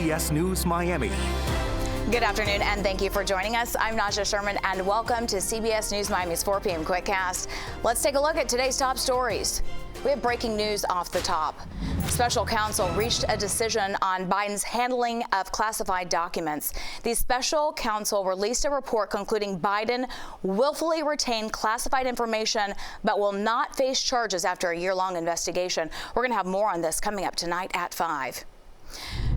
CBS News Miami. Good afternoon, and thank you for joining us. I'm Naja Sherman, and welcome to CBS News Miami's 4 p.m. Quickcast. Let's take a look at today's top stories. We have breaking news off the top. Special counsel reached a decision on Biden's handling of classified documents. The special counsel released a report concluding Biden willfully retained classified information but will not face charges after a year-long investigation. We're going to have more on this coming up tonight at 5.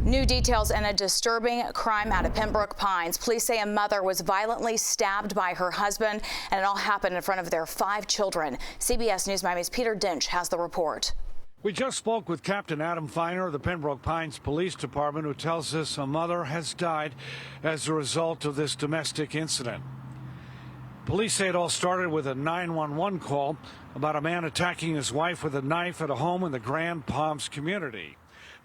New details in a disturbing crime out of Pembroke Pines. Police say a mother was violently stabbed by her husband, and it all happened in front of their 5 children. CBS News Miami's Peter Dinch has the report. We just spoke with Captain Adam Feiner of the Pembroke Pines Police Department, who tells us a mother has died as a result of this domestic incident. Police say it all started with a 911 call about a man attacking his wife with a knife at a home in the Grand Palms community.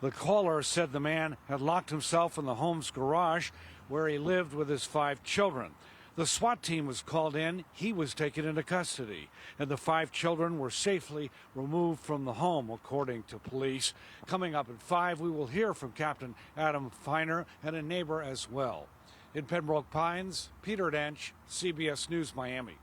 The caller said the man had locked himself in the home's garage where he lived with his 5 children. The SWAT team was called in. He was taken into custody, and the 5 children were safely removed from the home, according to police. Coming up at 5, we will hear from Captain Adam Feiner and a neighbor as well. In Pembroke Pines, Peter Dench, CBS News Miami.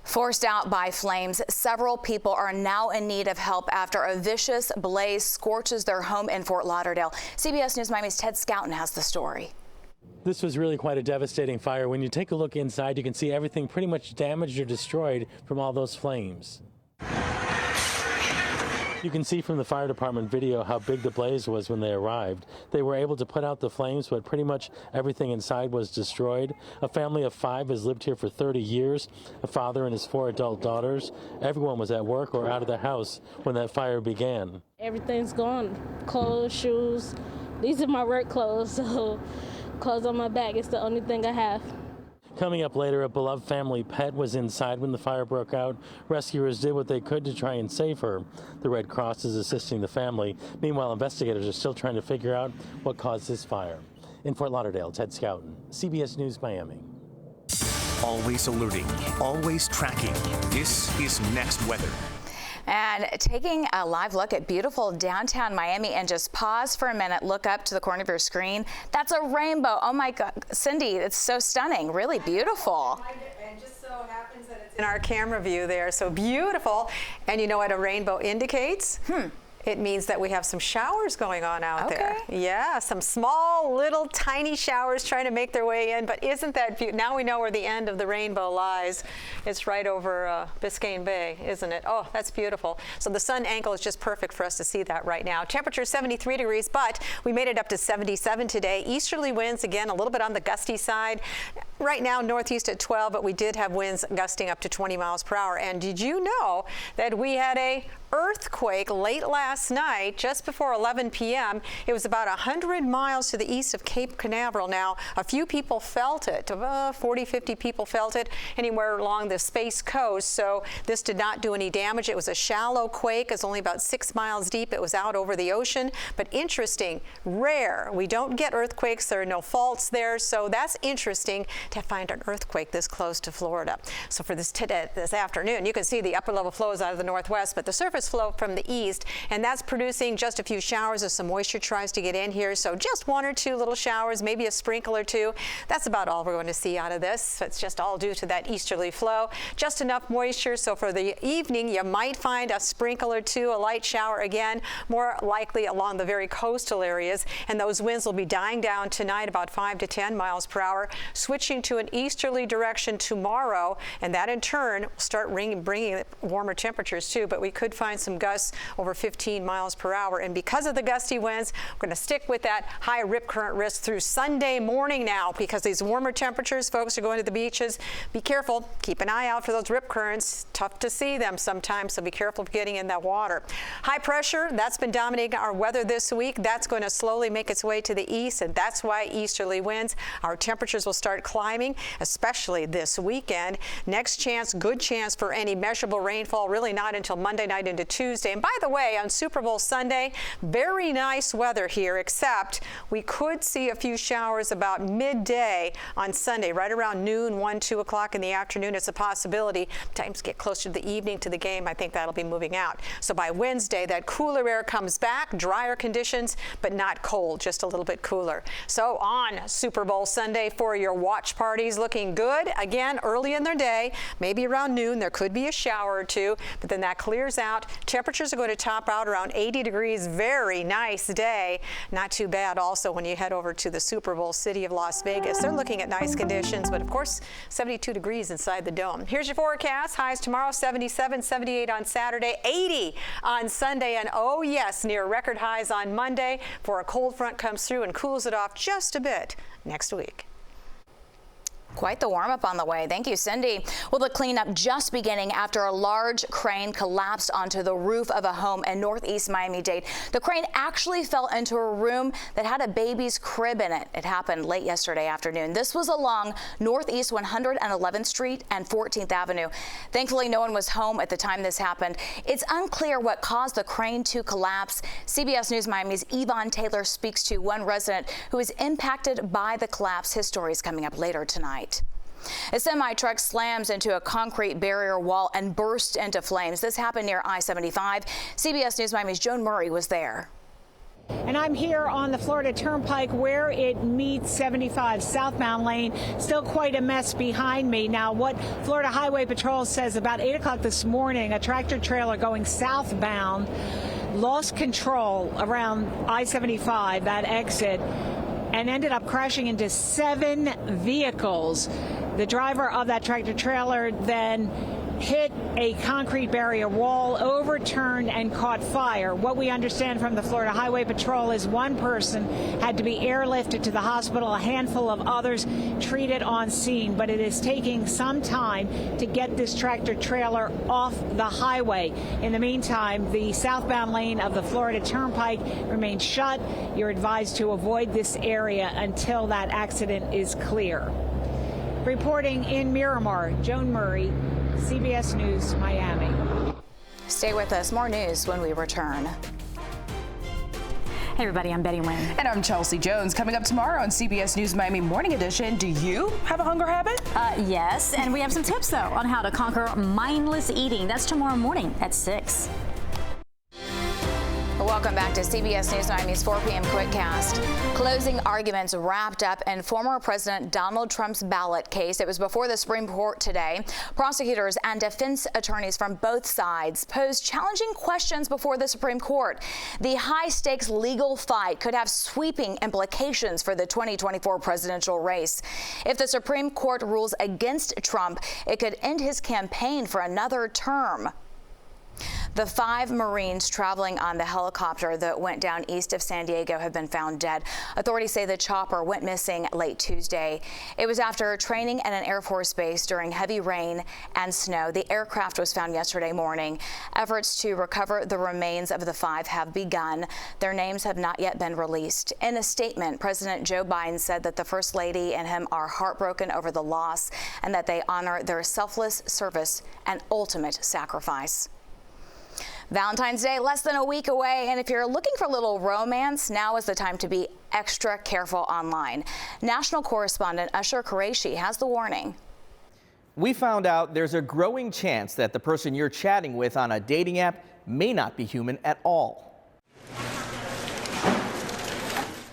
Forced out by flames, several people are now in need of help after a vicious blaze scorches their home in Fort Lauderdale. CBS News Miami's Ted Scouten has the story. This was really quite a devastating fire. When you take a look inside, you can see everything pretty much damaged or destroyed from all those flames. You can see from the fire department video how big the blaze was when they arrived. They were able to put out the flames, but pretty much everything inside was destroyed. A family of 5 has lived here for 30 years, a father and his 4 adult daughters. Everyone was at work or out of the house when that fire began. Everything's gone. Clothes, shoes. These are my work clothes, so clothes on my back is the only thing I have. Coming up later, a beloved family pet was inside when the fire broke out. Rescuers did what they could to try and save her. The Red Cross is assisting the family. Meanwhile, investigators are still trying to figure out what caused this fire. In Fort Lauderdale, Ted Scouten, CBS News Miami. Always alerting, always tracking. This is Next Weather. And taking a live look at beautiful downtown Miami, and just pause for a minute, look up to the corner of your screen. That's a rainbow. Oh my God, Cindy, it's so stunning, really beautiful. And just so happens that it's in our camera view there, so beautiful. And you know what a rainbow indicates? It means that we have some showers going on out there. Yeah, some small, little, tiny showers trying to make their way in. But isn't that beautiful? Now we know where the end of the rainbow lies. It's right over Biscayne Bay, isn't it? Oh, that's beautiful. So the sun angle is just perfect for us to see that right now. Temperature 73 degrees, but we made it up to 77 today. Easterly winds, again, a little bit on the gusty side. Right now, northeast at 12, but we did have winds gusting up to 20 miles per hour. And did you know that we had a earthquake late last night, just before 11 p.m. It was about 100 miles to the east of Cape Canaveral. Now, a few people felt it. 40, 50 people felt it anywhere along the Space Coast. So this did not do any damage. It was a shallow quake. It's only about 6 miles deep. It was out over the ocean. But interesting, rare. We don't get earthquakes. There are no faults there. So that's interesting to find an earthquake this close to Florida. So for this afternoon, you can see the upper level flows out of the northwest, but the surface flow from the east, and that's producing just a few showers as some moisture tries to get in here. So just 1 or 2 little showers, maybe a sprinkle or 2. That's about all we're going to see out of this. It's just all due to that easterly flow. Just enough moisture, so for the evening you might find a sprinkle or 2, a light shower again, more likely along the very coastal areas, and those winds will be dying down tonight about 5 to 10 miles per hour, switching to an easterly direction tomorrow, and that in turn will start bringing warmer temperatures too, but we could find some gusts over 15 miles per hour. And because of the gusty winds, we're going to stick with that high rip current risk through Sunday morning now, because these warmer temperatures, folks are going to the beaches. Be careful. Keep an eye out for those rip currents. Tough to see them sometimes, so be careful of getting in that water. High pressure, that's been dominating our weather this week. That's going to slowly make its way to the east, and that's why easterly winds. Our temperatures will start climbing, especially this weekend. Next chance, good chance for any measurable rainfall, really not until Monday night into into Tuesday. And by the way, on Super Bowl Sunday, very nice weather here, except we could see a few showers about midday on Sunday, right around noon, 1, 2 o'clock in the afternoon. It's a possibility. Times get closer to the evening to the game. I think that'll be moving out. So by Wednesday, that cooler air comes back, drier conditions, but not cold, just a little bit cooler. So on Super Bowl Sunday for your watch parties, looking good. Again, early in their day, maybe around noon, there could be a shower or two, but then that clears out. Temperatures are going to top out around 80 degrees. Very nice day. Not too bad also when you head over to the Super Bowl city of Las Vegas. They're looking at nice conditions, but of course, 72 degrees inside the dome. Here's your forecast. Highs tomorrow, 77, 78 on Saturday, 80 on Sunday, and oh yes, near record highs on Monday for a cold front comes through and cools it off just a bit next week. Quite the warm-up on the way. Thank you, Cindy. Well, the cleanup just beginning after a large crane collapsed onto the roof of a home in northeast Miami-Dade. The crane actually fell into a room that had a baby's crib in it. It happened late yesterday afternoon. This was along northeast 111th Street and 14th Avenue. Thankfully, no one was home at the time this happened. It's unclear what caused the crane to collapse. CBS News Miami's Yvonne Taylor speaks to one resident who is impacted by the collapse. His story is coming up later tonight. A semi-truck slams into a concrete barrier wall and burst into flames. This happened near I-75. CBS News Miami's Joan Murray was there. And I'm here on the Florida Turnpike where it meets 75 southbound lane. Still quite a mess behind me. Now, what Florida Highway Patrol says about 8 o'clock this morning, a tractor trailer going southbound lost control around I-75, that exit, and ended up crashing into 7 vehicles. The driver of that tractor trailer then hit a concrete barrier wall, overturned, and caught fire. What we understand from the Florida Highway Patrol is one person had to be airlifted to the hospital, a handful of others treated on scene, but it is taking some time to get this tractor trailer off the highway. In the meantime, the southbound lane of the Florida Turnpike remains shut. You're advised to avoid this area until that accident is clear. Reporting in Miramar, Joan Murray, CBS News, Miami. Stay with us. More news when we return. Hey everybody, I'm Betty Wynn. And I'm Chelsea Jones. Coming up tomorrow on CBS News Miami Morning Edition, do you have a hunger habit? Yes, and we have some tips though on how to conquer mindless eating. That's tomorrow morning at 6. Welcome back to CBS News Miami's 4 p.m. Quickcast. Closing arguments wrapped up in former President Donald Trump's ballot case. It was before the Supreme Court today. Prosecutors and defense attorneys from both sides posed challenging questions before the Supreme Court. The high-stakes legal fight could have sweeping implications for the 2024 presidential race. If the Supreme Court rules against Trump, it could end his campaign for another term. The 5 Marines traveling on the helicopter that went down east of San Diego have been found dead. Authorities say the chopper went missing late Tuesday. It was after training at an Air Force base during heavy rain and snow. The aircraft was found yesterday morning. Efforts to recover the remains of the 5 have begun. Their names have not yet been released. In a statement, President Joe Biden said that the First Lady and him are heartbroken over the loss and that they honor their selfless service and ultimate sacrifice. Valentine's Day less than a week away, and if you're looking for a little romance, now is the time to be extra careful online. National correspondent Usher Qureshi has the warning. We found out there's a growing chance that the person you're chatting with on a dating app may not be human at all.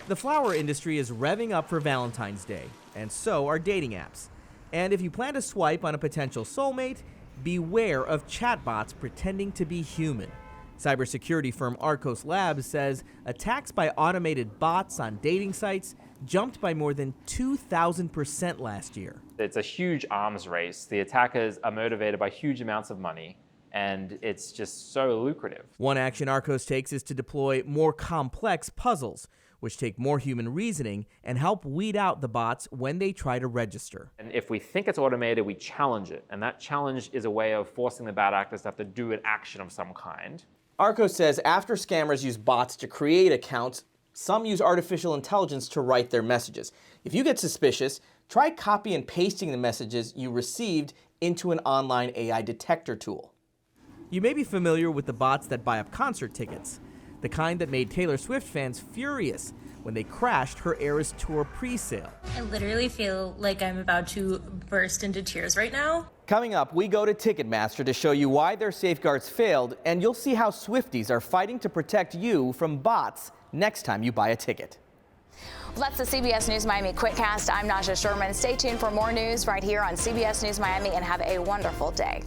The flower industry is revving up for Valentine's Day, and so are dating apps. And if you plan to swipe on a potential soulmate, beware of chatbots pretending to be human. Cybersecurity firm Arcos Labs says attacks by automated bots on dating sites jumped by more than 2,000% last year. It's a huge arms race. The attackers are motivated by huge amounts of money, and it's just so lucrative. One action Arcos takes is to deploy more complex puzzles, which take more human reasoning and help weed out the bots when they try to register. And if we think it's automated, we challenge it. And that challenge is a way of forcing the bad actors to have to do an action of some kind. Arcos says after scammers use bots to create accounts, some use artificial intelligence to write their messages. If you get suspicious, try copy and pasting the messages you received into an online AI detector tool. You may be familiar with the bots that buy up concert tickets, the kind that made Taylor Swift fans furious when they crashed her Eras Tour pre-sale. I literally feel like I'm about to burst into tears right now. Coming up, we go to Ticketmaster to show you why their safeguards failed, and you'll see how Swifties are fighting to protect you from bots next time you buy a ticket. Well, that's the CBS News Miami Quickcast. I'm Naja Sherman. Stay tuned for more news right here on CBS News Miami, and have a wonderful day.